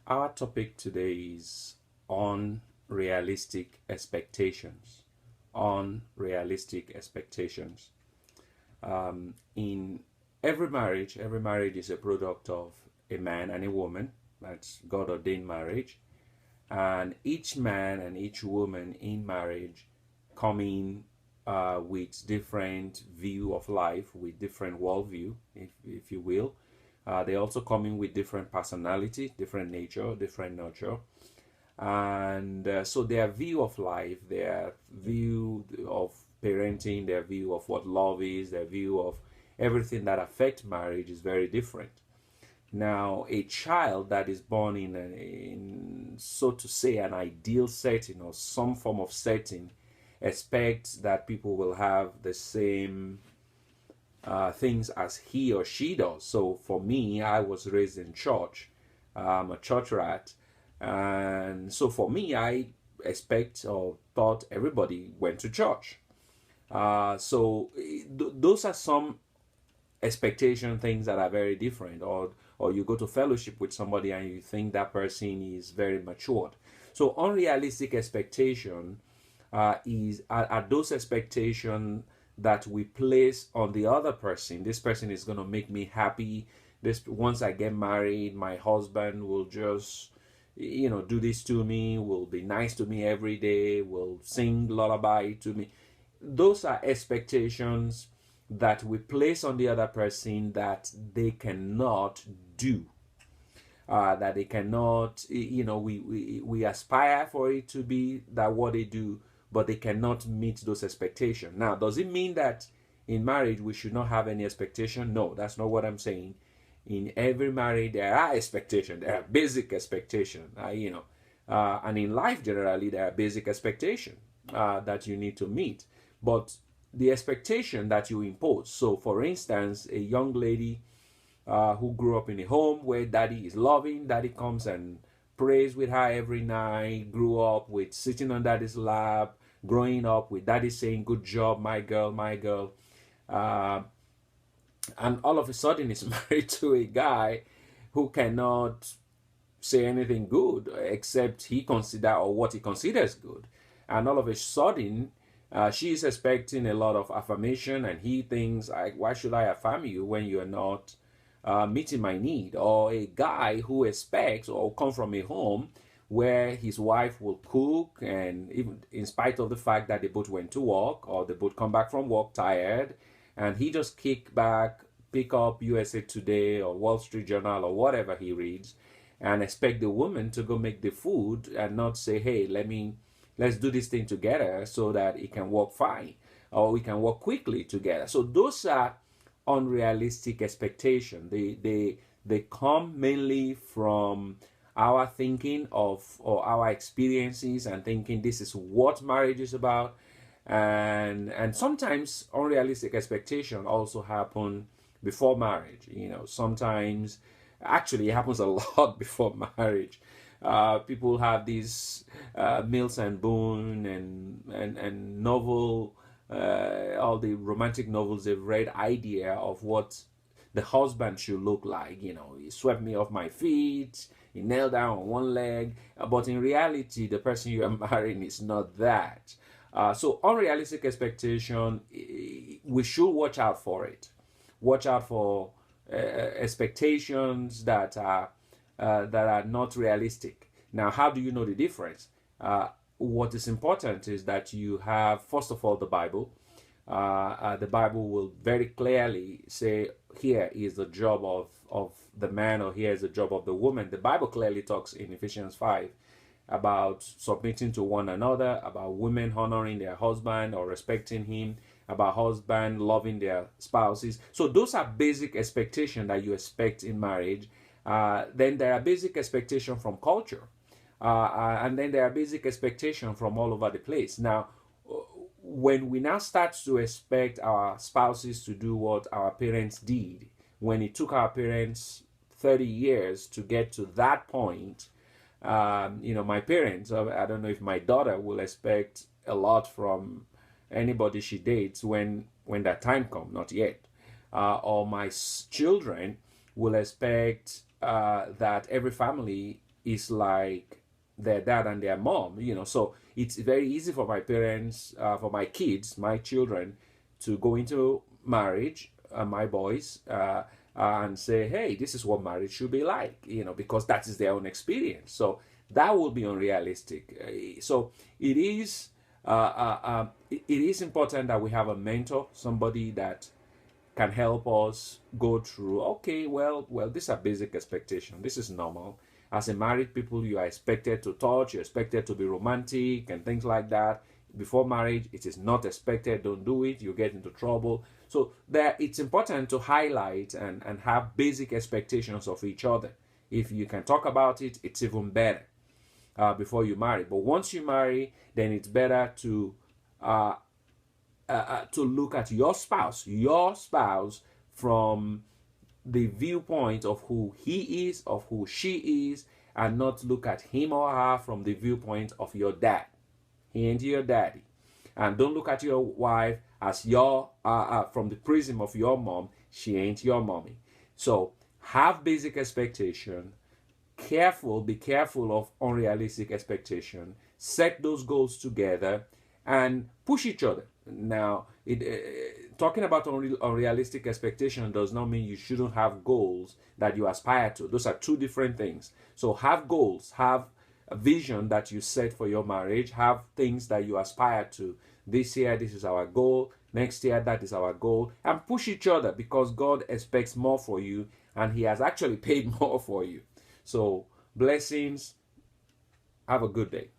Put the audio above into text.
Our topic today is unrealistic expectations. Unrealistic expectations. In every marriage is a product of a man and a woman. That's God ordained marriage. And each man and each woman in marriage coming with different view of life, with different worldview, if you will. They also come in with different personality, different nature, different nurture. And so their view of life, their view of parenting, their view of what love is, their view of everything that affects marriage is very different. Now, a child that is born in so to say, an ideal setting or some form of setting expects that people will have the same things as he or she does. So for me, I was raised in church. I'm a church rat. And so for me, I expect or thought everybody went to church. Those are some expectation things that are very different. Or you go to fellowship with somebody and you think that person is very matured. So unrealistic expectation are those expectations that we place on the other person. This person is going to make me happy. This once I get married, my husband will just do this to me, will be nice to me every day, will sing lullaby to me. Those are expectations that we place on the other person that they cannot do. That they cannot, we aspire for it to be that what they do, but they cannot meet those expectations. Now, does it mean that in marriage we should not have any expectation? No, that's not what I'm saying. In every marriage there are expectations, there are basic expectations, and in life generally there are basic expectations that you need to meet. But the expectation that you impose, so for instance, a young lady who grew up in a home where daddy is loving, daddy comes and prays with her every night, grew up with sitting on daddy's lap, growing up with daddy saying, "Good job, my girl, my girl." And all of a sudden is married to a guy who cannot say anything good except he consider or what he considers good. And all of a sudden, she is expecting a lot of affirmation, and he thinks, why should I affirm you when you are not meeting my need? Or a guy who expects or come from a home where his wife will cook, and even in spite of the fact that they both went to work or they both come back from work tired, and he just kick back, pick up USA Today or Wall Street Journal or whatever he reads, and expect the woman to go make the food and not say, "Hey, let's do this thing together so that it can work fine or we can work quickly together." So those are unrealistic expectations. They come mainly from our thinking of or our experiences and thinking this is what marriage is about. And sometimes unrealistic expectation also happen before marriage. Sometimes actually it happens a lot before marriage. People have these Mills and Boone and novel, all the romantic novels they've read, idea of what the husband should look like. He swept me off my feet, he knelt down on one leg, but in reality, the person you are marrying is not that. So unrealistic expectation, we should watch out for it. Watch out for expectations that are not realistic. Now, how do you know the difference? What is important is that you have, first of all, the Bible. The Bible will very clearly say, here is the job of the man, or here is the job of the woman. The Bible clearly talks in Ephesians 5 about submitting to one another, about women honoring their husband or respecting him, about husband loving their spouses. So those are basic expectations that you expect in marriage. Then there are basic expectations from culture. And then there are basic expectations from all over the place. Now, when we now start to expect our spouses to do what our parents did, when it took our parents 30 years to get to that point, my parents, I don't know if my daughter will expect a lot from anybody she dates when that time comes, not yet. Or my children will expect that every family is like their dad and their mom, so it's very easy for my parents, for my kids, my children, to go into marriage, my boys, and say, hey, this is what marriage should be like, because that is their own experience. So that will be unrealistic. So it is important that we have a mentor, somebody that can help us go through, okay, well, these are basic expectations, this is normal. As a married people, you are expected to touch, you're expected to be romantic and things like that. Before marriage, it is not expected. Don't do it, you get into trouble. So it's important to highlight and have basic expectations of each other. If you can talk about it, it's even better before you marry. But once you marry, then it's better to look at your spouse from the viewpoint of who he is, of who she is, and not look at him or her from the viewpoint of your dad. He ain't your daddy. And don't look at your wife as your from the prism of your mom. She ain't your mommy. So have basic expectation. Be careful of unrealistic expectation. Set those goals together and push each other. Now, talking about unrealistic expectation does not mean you shouldn't have goals that you aspire to. Those are two different things. So have goals, have a vision that you set for your marriage, have things that you aspire to. This year, this is our goal. Next year, that is our goal. And push each other, because God expects more for you and he has actually paid more for you. So blessings. Have a good day.